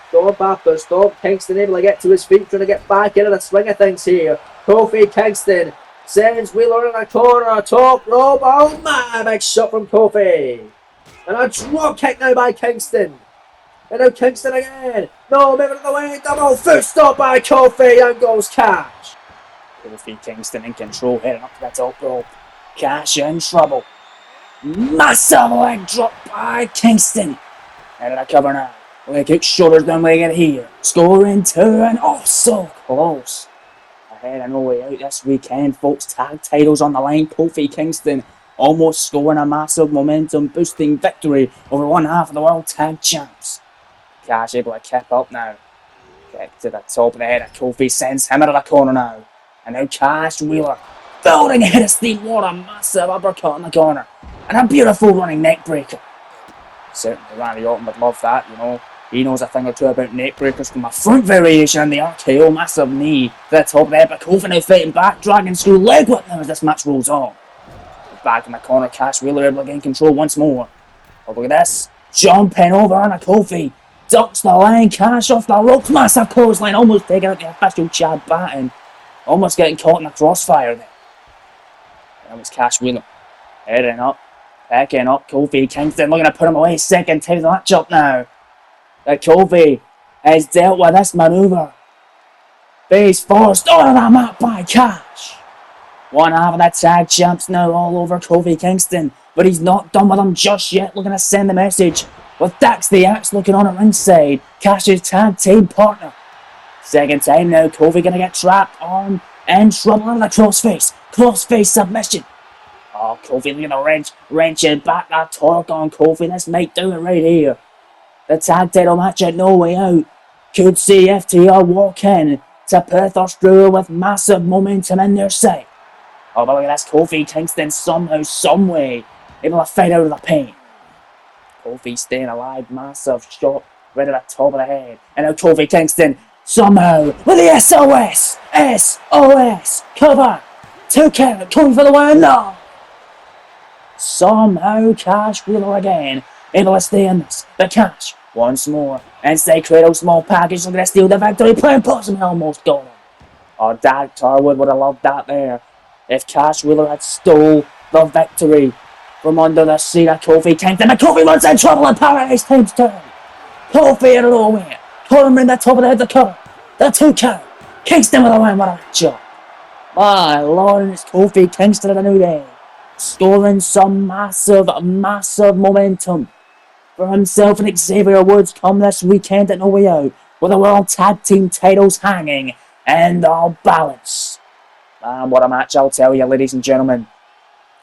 Stomp after stomp. Kingston able to get to his feet, trying to get back into the swing of things here. Kofi Kingston Sends Wheeler in a corner, top rope. Oh my, big shot from Kofi. And a drop kick now by Kingston. And now Kingston again. No, moving to the way. Double foot stop by Kofi. And goes Cash. Kofi Kingston in control, heading up to the top rope. Cash in trouble. Massive leg drop by Kingston. Out of the cover now. Leg kick, shoulders down, leg in here. Scoring 2 and oh, so close. Ahead and no way out this weekend, folks. Tag titles on the line. Kofi Kingston almost scoring a massive momentum boosting victory over one half of the world tag champs. Cash able to kick up now. Kick to the top of the head of Kofi, sends him into the corner now. And now Cash Wheeler building ahead of Steve. What a massive uppercut in the corner. And a beautiful running neck breaker. Certainly Randy Orton would love that, you know. He knows a thing or two about neck breakers from a front variation and the RKO, massive knee to the top of the head. But Kofi now fighting back, dragon screw leg whip now as this match rolls on. Back in the corner, Cash Wheeler able to gain control once more. Oh, look at this. Jumping over on a Kofi. Ducks the line, Cash off the ropes, massive clothesline, almost taking out the official Chad Batten. Almost getting caught in the crossfire there. That was Cash Wheeler. Heading up, backing up, Kofi Kingston looking to put him away, second time of the matchup now. That Kofi has dealt with this manoeuvre. Face forced onto the mat by Cash. One half of that tag champs now all over Kofi Kingston, but he's not done with him just yet, looking to send the message. With Dax the Axe looking on at ringside, Cash's tag team partner. Second time now, Kofi gonna get trapped, arm and trouble on the crossface submission. Oh, Kofi looking to wrenching back that torque on Kofi. This might do it right here. The tag title match at No Way Out. Could see FTR walk in to Perth, Australia with massive momentum in their sight. Oh, but look at this, Kofi Kingston somehow, someway able to fight out of the pain. Kofi staying alive, massive shot right at the top of the head. And now Kofi Kingston somehow with the SOS cover. 2 count, coming for the win. No. Somehow Cash Wheeler again able to stay in this. But Cash once more inside cradle, small package looking to steal the victory. Playing possum, almost got him. Oh, Dad Tarwood would have loved that there. If Cash Wheeler had stole the victory from under the seat of Kofi Kingston, but Kofi runs in trouble in Paradise times 2. Kofi out of nowhere. Caught him in the top of the head to cover. The 2 count. Kingston with a win, what a job. My lord, it's Kofi Kingston at a new day. Scoring some massive momentum for himself and Xavier Woods come this weekend at No Way Out, with the World Tag Team titles hanging in the balance. Man, what a match, I'll tell you, ladies and gentlemen.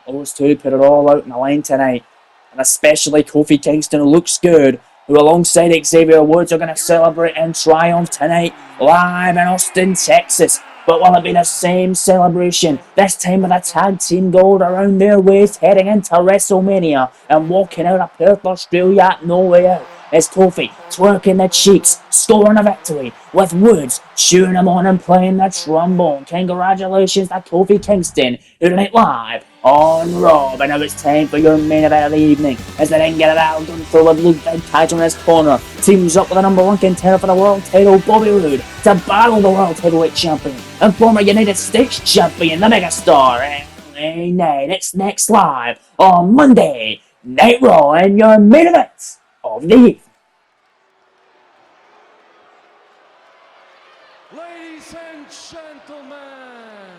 Those two put it all out on the line tonight. And especially Kofi Kingston, who looks good, who alongside Xavier Woods are going to celebrate in triumph tonight, live in Austin, Texas. But will it be the same celebration, this time with a tag team gold around their waist, heading into WrestleMania and walking out of Perth, Australia at No Way Out? As Kofi twerking the cheeks, scoring a victory, with Woods cheering him on and playing the trombone. Congratulations to Kofi Kingston, who tonight live on Raw. But now it's time for your main event of the evening, as they then get it out, going through with Ludwig Kaiser in his corner. Teams up with the number 1 contender for the world title, Bobby Roode, to battle the world heavyweight champion and former United States champion, the megastar, LA Knight. It's next live on Monday Night Raw, and your main event of the evening. Ladies and gentlemen,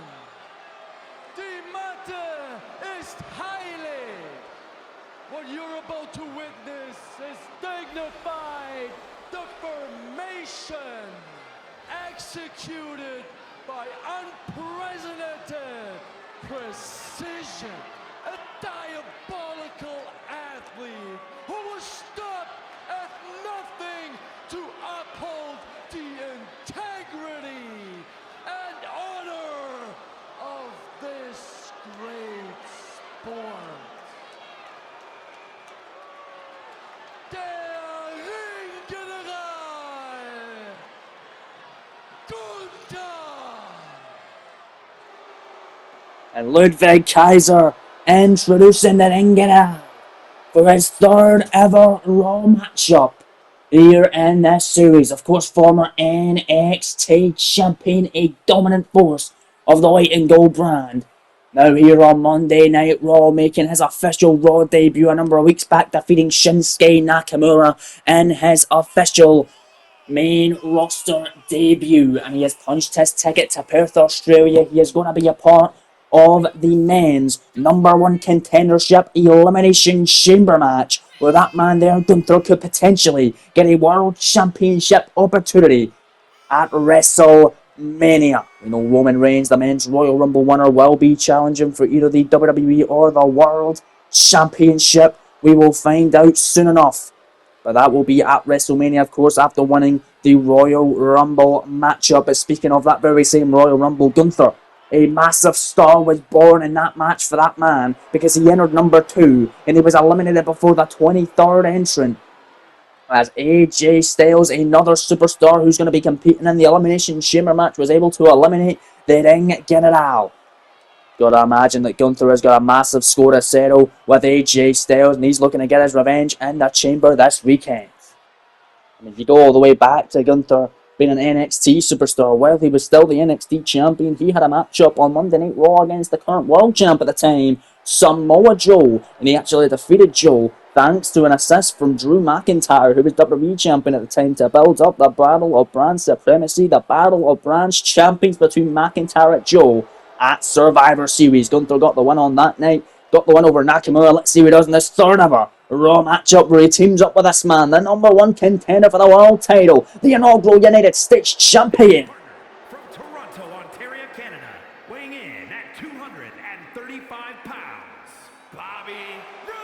the matter is highly. What you're about to witness is dignified deformation executed by unprecedented precision. A diabolical athlete who will stop at nothing to uphold the integrity and honor of this great sport. Der Ringgeneral Gunther. And Ludwig Kaiser introducing the Ring General for his 3rd ever Raw matchup here in this series. Of course, former NXT champion, a dominant force of the white and gold brand. Now here on Monday Night Raw, making his official Raw debut a number of weeks back, defeating Shinsuke Nakamura in his official main roster debut, and he has punched his ticket to Perth, Australia. He is going to be a part of the men's #1 contendership elimination chamber match, where that man there, Gunther, could potentially get a world championship opportunity at WrestleMania. We know Roman Reigns, the men's Royal Rumble winner, will be challenging for either the WWE or the World Championship. We will find out soon enough. But that will be at WrestleMania, of course, after winning the Royal Rumble matchup. But speaking of that very same Royal Rumble, Gunther, a massive star, was born in that match for that man, because he entered number 2 and he was eliminated before the 23rd entrant, as AJ Styles, another superstar who's going to be competing in the Elimination Chamber match, was able to eliminate the Ring General. Gotta imagine that Gunther has got a massive score to settle with AJ Styles, and he's looking to get his revenge in the chamber this weekend. I mean, if you go all the way back to Gunther being an NXT superstar, while he was still the NXT champion, he had a matchup on Monday Night Raw against the current world champ at the time, Samoa Joe, and he actually defeated Joe thanks to an assist from Drew McIntyre, who was WWE champion at the time, to build up the Battle of Brand Supremacy, the Battle of Brands champions between McIntyre and Joe at Survivor Series. Gunther got the win on that night, got the win over Nakamura. Let's see what he does in this third ever Raw matchup, where he teams up with this man, the #1 contender for the world title, the inaugural United States champion. From Toronto, Ontario, Canada, weighing in at 235 pounds, Bobby Roode!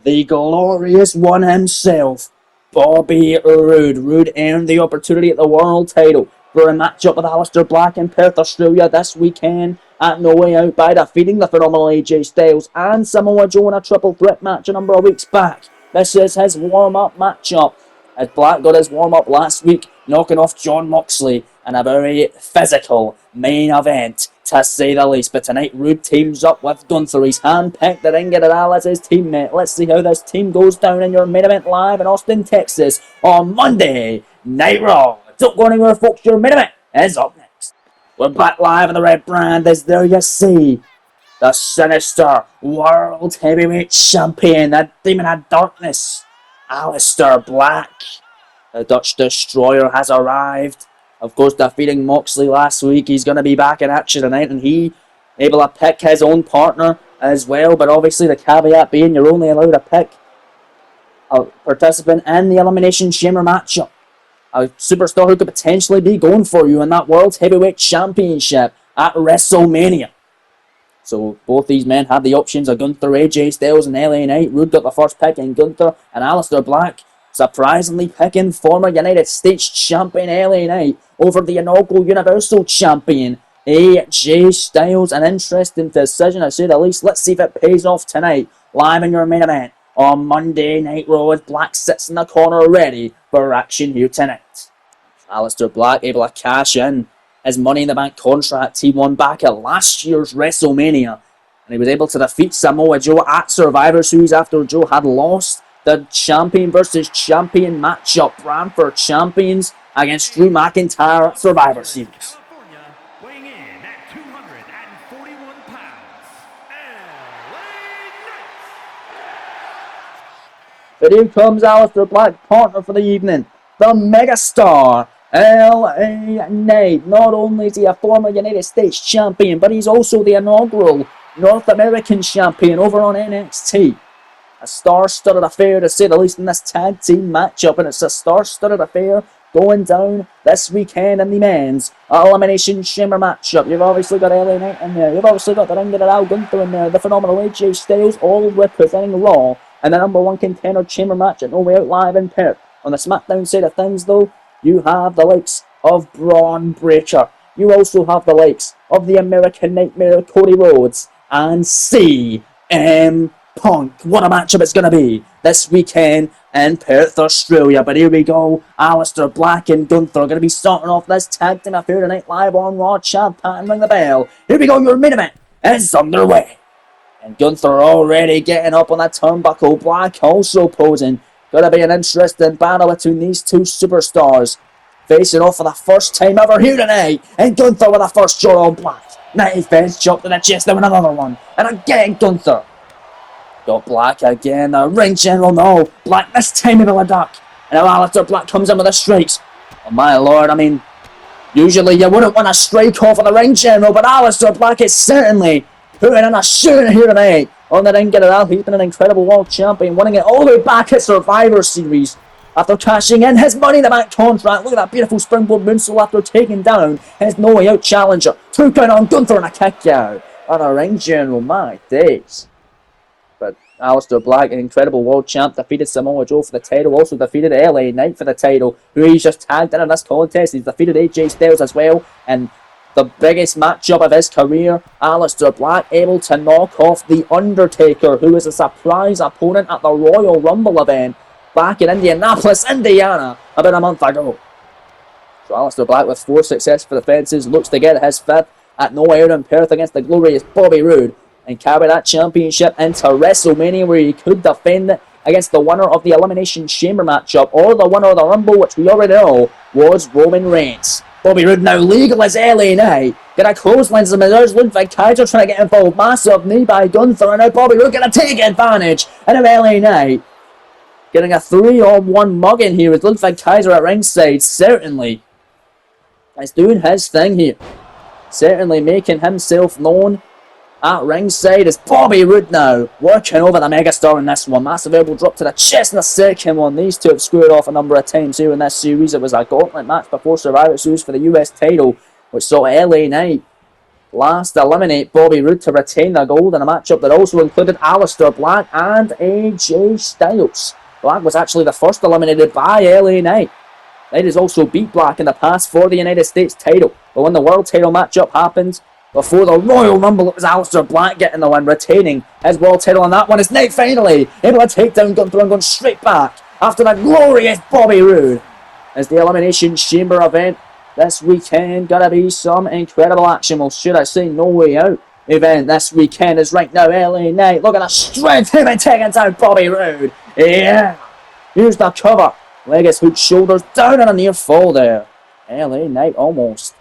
The glorious one himself, Bobby Roode. Roode earned the opportunity at the world title for a matchup with Aleister Black in Perth, Australia this weekend at No Way Out, by defeating the phenomenal AJ Styles and Samoa Joe in a triple threat match a number of weeks back. This is his warm-up matchup, as Black got his warm-up last week, knocking off Jon Moxley in a very physical main event, to say the least. But tonight, Roode teams up with Gunther. He's handpicked the Ring General as his teammate. Let's see how this team goes down in your main event live in Austin, Texas on Monday Night Raw. Don't go anywhere, folks. Your main event is up next. We're back live in the red brand, as there you see the sinister World Heavyweight Champion, the Demon of Darkness, Aleister Black. The Dutch Destroyer has arrived, of course, defeating Moxley last week. He's going to be back in action tonight, and he able to pick his own partner as well. But obviously the caveat being, you're only allowed to pick a participant in the Elimination Chamber matchup, a superstar who could potentially be going for you in that World Heavyweight Championship at WrestleMania. So both these men had the options of Gunther, AJ Styles and LA Knight. Roode got the first pick in Gunther, and Aleister Black surprisingly picking former United States champion LA Knight over the inaugural Universal champion AJ Styles. An interesting decision, to say the least. Let's see if it pays off tonight, live in your main event on Monday Night Raw, as Black sits in the corner ready for action here tonight. Aleister Black able to cash in his Money in the Bank contract he won back at last year's WrestleMania, and he was able to defeat Samoa Joe at Survivor Series after Joe had lost the champion versus champion matchup, Brantford champions against Drew McIntyre at Survivor Series. California, weighing in at 241 pounds, LA Knight! But here comes Aleister Black, partner for the evening, the megastar LA Knight. Not only is he a former United States champion, but he's also the inaugural North American champion over on NXT. A star-studded affair, to say the least, in this tag team matchup, and it's a star-studded affair going down this weekend in the men's Elimination Chamber matchup. You've obviously got LA Knight in there, you've obviously got the Ring General Gunther in there, the phenomenal AJ Styles, all representing Raw, and the #1 contender chamber match at No Way Out live in Perth. On the SmackDown side of things, though, you have the likes of Braun Breaker. You also have the likes of the American Nightmare, Cody Rhodes, and CM Punk. What a matchup it's going to be this weekend in Perth, Australia. But here we go. Aleister Black and Gunther are going to be starting off this tag team affair tonight live on Raw. Chad Patton, ring the bell. Here we go. Your main event is underway. And Gunther already getting up on that turnbuckle. Black also posing. Going to be an interesting battle between these two superstars facing off for the first time ever here tonight. And Gunther with the first shot on Black. Nice fence chop to the chest, now another one. And again Gunther. Got Black again, the ring general, no. Black this time able to duck. And now Aleister Black comes in with the strikes. Oh my lord, I mean, usually you wouldn't want to strike off of the ring general, but Aleister Black is certainly putting in a shooter here tonight. On the ring, get it out. He's been an incredible world champion, winning it all the way back at Survivor Series. After cashing in his Money in the Bank contract, look at that beautiful springboard moonsault after taking down his No Way Out challenger. 2 count on Gunther and a kick out. On a ring general, my days. But Aleister Black, an incredible world champ, defeated Samoa Joe for the title, also defeated LA Knight for the title, who he's just tagged in this contest. He's defeated AJ Styles as well, and the biggest matchup of his career, Aleister Black able to knock off The Undertaker, who was a surprise opponent at the Royal Rumble event back in Indianapolis, Indiana, about a month ago. So Aleister Black with 4 successful defences, looks to get his 5th at No Way Out in Perth against the glorious Bobby Roode, and carry that championship into WrestleMania, where he could defend it against the winner of the Elimination Chamber matchup, or the winner of the Rumble, which we already know was Roman Reigns. Bobby Roode now legal as LA Knight. Get a clothesline as there's Ludwig Kaiser trying to get involved. Massive knee by Gunther, and now Bobby Roode going to take advantage. And now LA Knight getting a 3-on-1 mugging here with Ludwig Kaiser at ringside. Certainly is doing his thing here. Certainly making himself known at ringside is Bobby Roode now, working over the megastar in this one. Massive elbow drop to the chest in the second one. These two have squared off a number of times here in this series. It was a gauntlet match before Survivor Series for the US title, which saw LA Knight last eliminate Bobby Roode to retain the gold in a matchup that also included Aleister Black and AJ Styles. Black was actually the first eliminated by LA Knight. Knight has also beat Black in the past for the United States title, but when the world title matchup happened before the Royal Rumble, it was Aleister Black getting the win, retaining his world title on that one. Is Knight finally able to take down Gunther and going straight back after that glorious Bobby Roode. As the Elimination Chamber event this weekend, gonna be some incredible action. Well, should I say No Way Out event this weekend is right now LA Knight. Look at the strength, him and taking down Bobby Roode. Yeah, here's the cover. Leg is hooked, shoulders down and a near fall there. LA Knight almost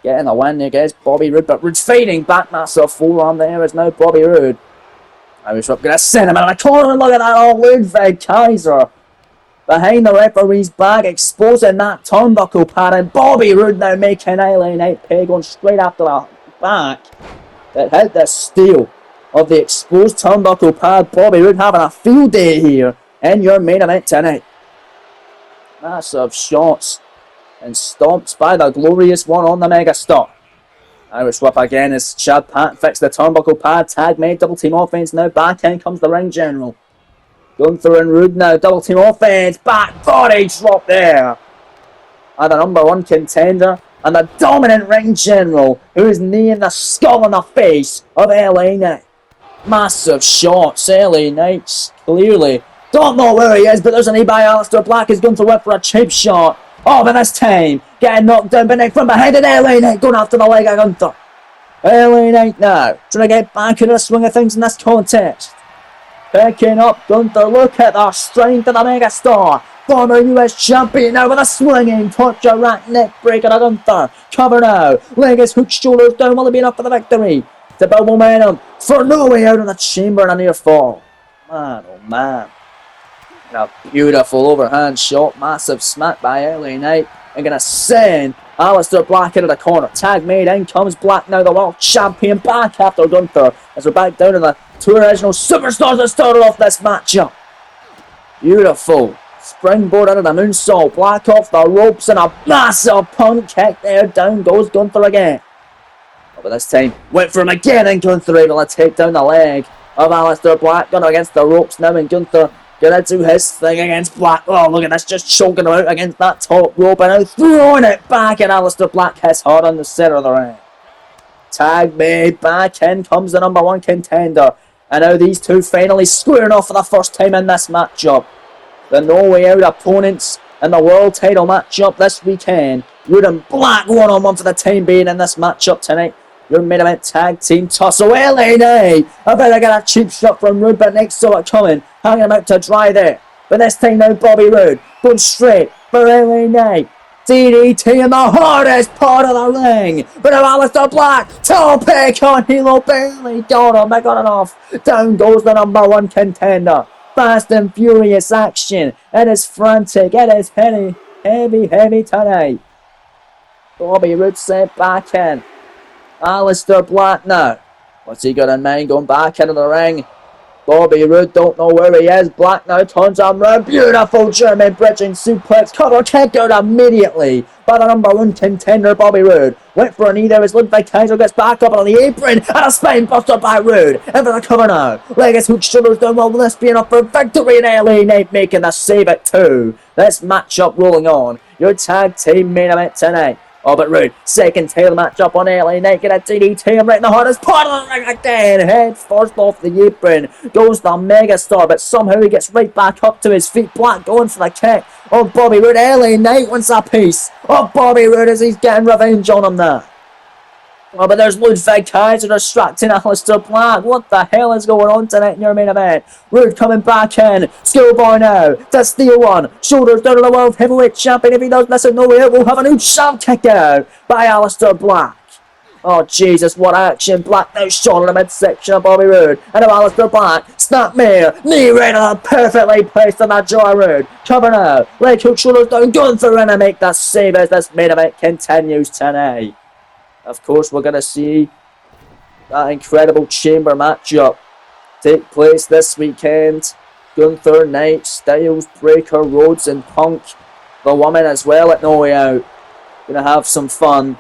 getting the win against Bobby Roode, but Roode's fighting back. Massive forearm there is now Bobby Roode. Irish Whip gonna send him out of the corner, and look at that, old Ludwig Kaiser behind the referee's back, exposing that turnbuckle pad, and Bobby Roode now making LA Knight pay, going straight after the back that hit the steel of the exposed turnbuckle pad. Bobby Roode having a field day here in your main event tonight. Massive shots and stomps by the glorious one on the megastar. Irish Whip again as Chad Pat fixed the turnbuckle pad. Tag made, double team offense now. Back in comes the ring general. Gunther and Roode now, double team offense. Back body drop there. And the number 1 contender and the dominant ring general, who is kneeing the skull in the face of LA Knight. Massive shots. LA Knight clearly don't know where he is, but there's a knee by Aleister Black as Gunther went for a cheap shot. Oh, but this time, getting knocked down by Nick from behind, and LA Knight going after the leg of Gunther. LA Knight now, trying to get back in the swing of things in this contest. Picking up Gunther, look at the strength of the megastar. Former US champion now with a swinging torture rack neck breaker to Gunther. Cover now, leg is hooked, shoulders down, will it be enough for the victory? To build momentum for No Way Out in the chamber and a near fall. Man, oh man. A beautiful overhand shot, massive smack by LA Knight, and gonna send Aleister Black into the corner. Tag made, in comes Black now, the world champion, back after Gunther, as we're back down to the 2 original superstars that started off this matchup. Beautiful springboard under the moonsault, Black off the ropes, and a massive punt kick there. Down goes Gunther again. But this time, went for him again, and Gunther able to take down the leg of Aleister Black. Gunner against the ropes now, and Gunther gonna do his thing against Black. Oh, look at this, just choking him out against that top rope, and now throwing it back, and Aleister Black hits hard on the center of the ring. Tag made, back in comes the number 1 contender, and now these two finally squaring off for the first time in this matchup. The No Way Out opponents in the world title matchup this weekend. Roode and Black 1-on-1 for the time being in this matchup tonight. Your main event tag team tussle. LA Knight about to get a cheap shot from Roode, but next saw it coming, hanging him out to dry there. But this time now Bobby Roode going straight for LA Knight. DDT in the hardest part of the ring. But now Aleister Black, toe pick on Hilo Bailey. Got him, I got it off. Down goes the number one contender. Fast and furious action. It is frantic. It is heavy tonight. Bobby Roode sent back in. Aleister Black now. What's he got in mind? Going back into the ring. Bobby Roode don't know where he is. Black now turns him round. Beautiful German bridging suplex. Cover kick out immediately by the number one contender, Bobby Roode. Went for a knee there as Ludwig Kaiser gets back up on the apron. And a spine buster by Roode. In for the cover now. Leg is hooked, shoulders down. Will this be enough for victory in LA Knight making the save at 2? This matchup rolling on. Your tag team main event tonight. Oh, but Roode, second title matchup on LA Knight, get a DDT him right in the hardest part of the ring again. Head first off the apron, goes the megastar, but somehow he gets right back up to his feet. Black going for the kick. Oh, Bobby Roode, LA Knight wants a piece. Oh, Bobby Roode as he's getting revenge on him there. Oh, but there's Ludwig Kaiser distracting Aleister Black. What the hell is going on tonight in your main event? Roode coming back in. Schoolboy now to steal one. Shoulders down to the World Heavyweight Champion. If he does miss it, no way out. We'll have a new sharp kick out by Aleister Black. Oh, Jesus, what action. Black now shot in the midsection of Bobby Roode. And now Aleister Black. Snapmare. Knee right on the perfectly placed on that jaw Roode. Cover now. Leg hook, shoulders down. Gunther in to make that save as this main event continues tonight. Of course, we're going to see that incredible chamber matchup take place this weekend. Gunther, Knight, Styles, Breaker, Rhodes and Punk. The woman as well at No Way Out. Going to have some fun.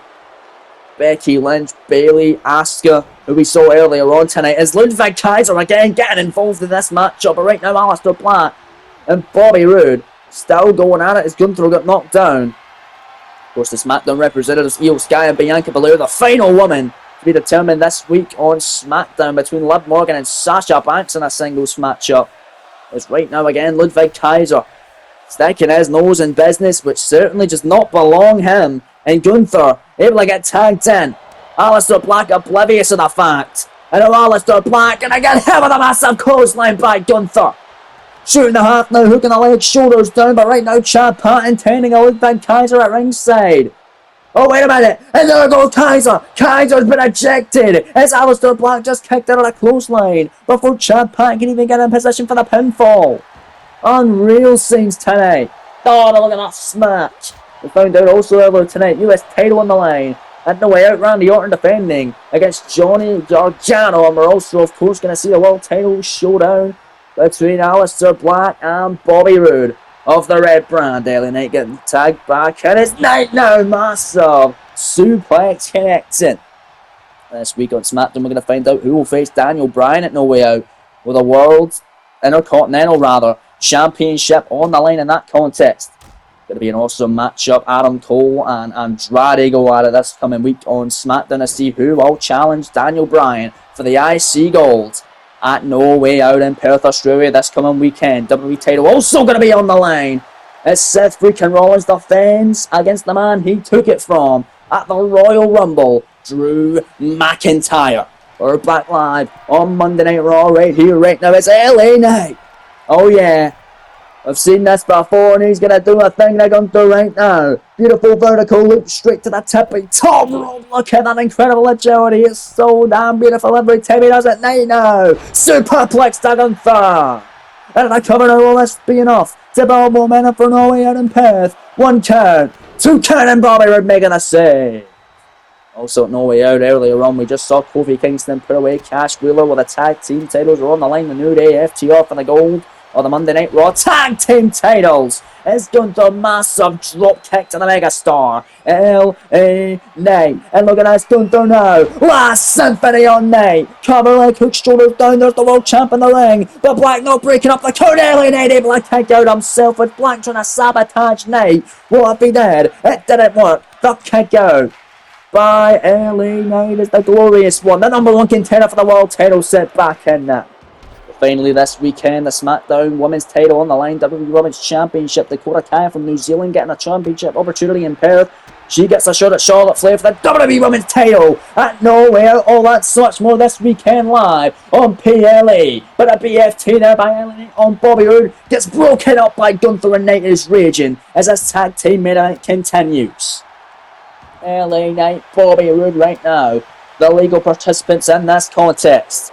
Becky Lynch, Bayley, Asuka, who we saw earlier on tonight, is Ludwig Kaiser again getting involved in this matchup. But right now, Aleister Black and Bobby Roode still going at it as Gunther got knocked down. Of course, the SmackDown representatives, Io Sky and Bianca Belair, the final woman to be determined this week on SmackDown between Liv Morgan and Sasha Banks in a singles matchup. It's right now again Ludwig Kaiser sticking his nose in business, which certainly does not belong him. And Gunther able to get tagged in. Aleister Black oblivious of the fact. And now Aleister Black and again hit with a massive clothesline by Gunther. Shooting the half now, hooking the leg, shoulders down, but right now Chad Patton tending a Ludwig Kaiser at ringside. Oh, wait a minute, and there goes Kaiser. Kaiser's been ejected as Aleister Black just kicked out on a clothesline before Chad Patton can even get in position for the pinfall. Unreal scenes tonight. Oh, look at that smash. We found out also earlier tonight, US title on the line. And No Way Out, Randy Orton defending against Johnny Gargano. And we're also, of course, going to see a world title showdown between Aleister Black and Bobby Roode of the Red Brand. LA Knight getting tagged back, and it's Knight now, massive suplex connecting. This week on SmackDown, we're going to find out who will face Daniel Bryan at No Way Out with a World Intercontinental Championship on the line in that contest. Going to be an awesome matchup. Adam Cole and Andrade go at it this coming week on SmackDown to see who will challenge Daniel Bryan for the IC Gold at No Way Out in Perth, Australia this coming weekend. WWE title also going to be on the line as Seth freaking Rollins defends against the man he took it from at the Royal Rumble, Drew McIntyre. We're back live on Monday Night Raw right here, right now. It's LA Knight. Oh yeah, I've seen this before, and he's going to do a thing they're going to do right now. Beautiful vertical loop straight to the tippy top rope. Look at that incredible agility. It's so damn beautiful every time he does it. Now. Superplex to Gunther. And I cover now, will this be enough to build momentum for No Way Out in Perth? 1 count, 2 count, and Bobby Roode making a save. Also at No Way Out earlier on, we just saw Kofi Kingston put away Cash Wheeler with the tag team titles are on the line. The New Day, FTR for the gold. Or the Monday Night Raw Tag Team titles. It's Gunther, massive drop kick to the megastar, LA Knight. And look at this, Gunther now. Last Symphony on Knight. Cover leg hook, shoulders down. There's the world champ in the ring. But Black not breaking up the count. LA Knight able to kick out himself with Black trying to sabotage Knight. Will it be dead? It didn't work. The kick out by LA Knight is the glorious one. The number 1 contender for the world title set back in that. Finally this weekend, the SmackDown Women's title on the line. WWE Women's Championship. Dakota Kai from New Zealand getting a championship opportunity in Perth. She gets a shot at Charlotte Flair for the WWE Women's title at Nowhere. All that so much more this weekend live on PLE. But a BFT there by LA on Bobby Roode gets broken up by Gunther, and Knight is raging as this tag team main event continues. LA Knight, Bobby Roode right now, the legal participants in this contest.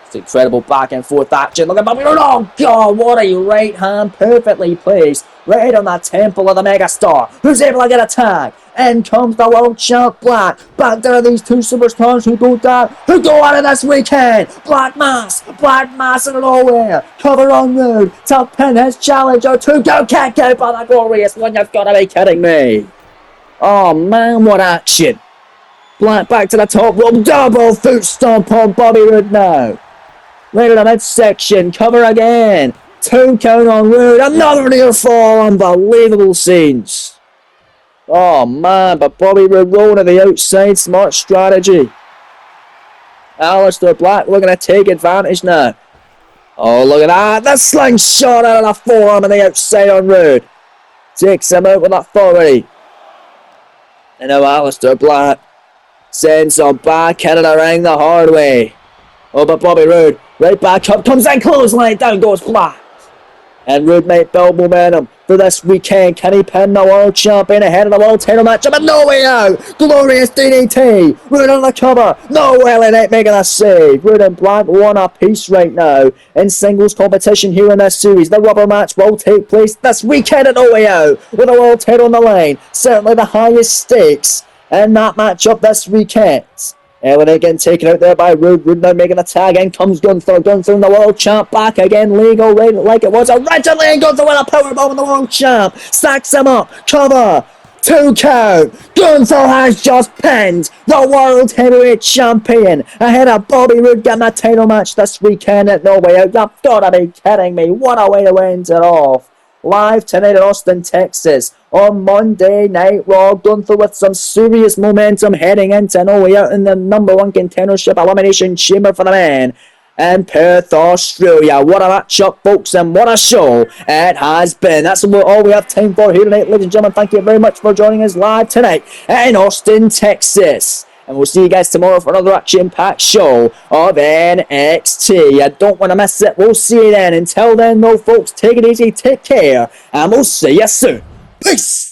It's incredible back and forth action. Look at Bobby Roode. Oh God, what a right hand, perfectly placed right on that temple of the megastar, who's able to get a tag. In comes the world champ Black. Back there are these two superstars who go out of this weekend. Black Mass in Nowhere. Cover on Roode to pin his challenger to go kick out by the Glorious One. You've got to be kidding me. Oh man, what action. Black back to the top rope. Double foot stomp on Bobby Roode now. Right in the midsection. Cover again. 2 count on Roode. Another near fall. Unbelievable scenes. Oh man, but Bobby Roode rolling to the outside. Smart strategy. Aleister Black looking to take advantage now. Oh, look at that. The slingshot out of the forearm on the outside on Roode. Takes him out with authority. And now Aleister Black sends him back into the ring the hard way. Oh, but Bobby Roode right back up, comes in, clothesline, down goes Black. And Roode might build momentum for this weekend. Can he pin the world champion ahead of the world title match? But no way out. Glorious DDT. Roode on the cover. No, LA Knight making a save. Roode and Black one apiece right now in singles competition here in this series. The rubber match will take place this weekend at No Way Out with the world title on the line. Certainly the highest stakes in that matchup this weekend. LA Knight getting taken out there by Roode. Roode now making a tag. In comes Gunther. Gunther in the world champ. Back again. Legal right like it was originally. And Gunther with a powerbomb on the world champ. Stacks him up. Cover. 2 count. Gunther has just pinned the world heavyweight champion ahead of Bobby Roode getting a title match this weekend at No Way Out. You've got to be kidding me. What a way to end it off. Live tonight in Austin, Texas. On Monday Night Raw, Gunther with some serious momentum heading into No Way Out in the #1 contendership elimination chamber for the men in Perth, Australia. What a matchup, folks, and what a show it has been. That's all we have time for here tonight, ladies and gentlemen. Thank you very much for joining us live tonight in Austin, Texas. And we'll see you guys tomorrow for another action-packed show of NXT. You don't want to miss it. We'll see you then. Until then, though, folks, take it easy, take care, and we'll see you soon. Peace!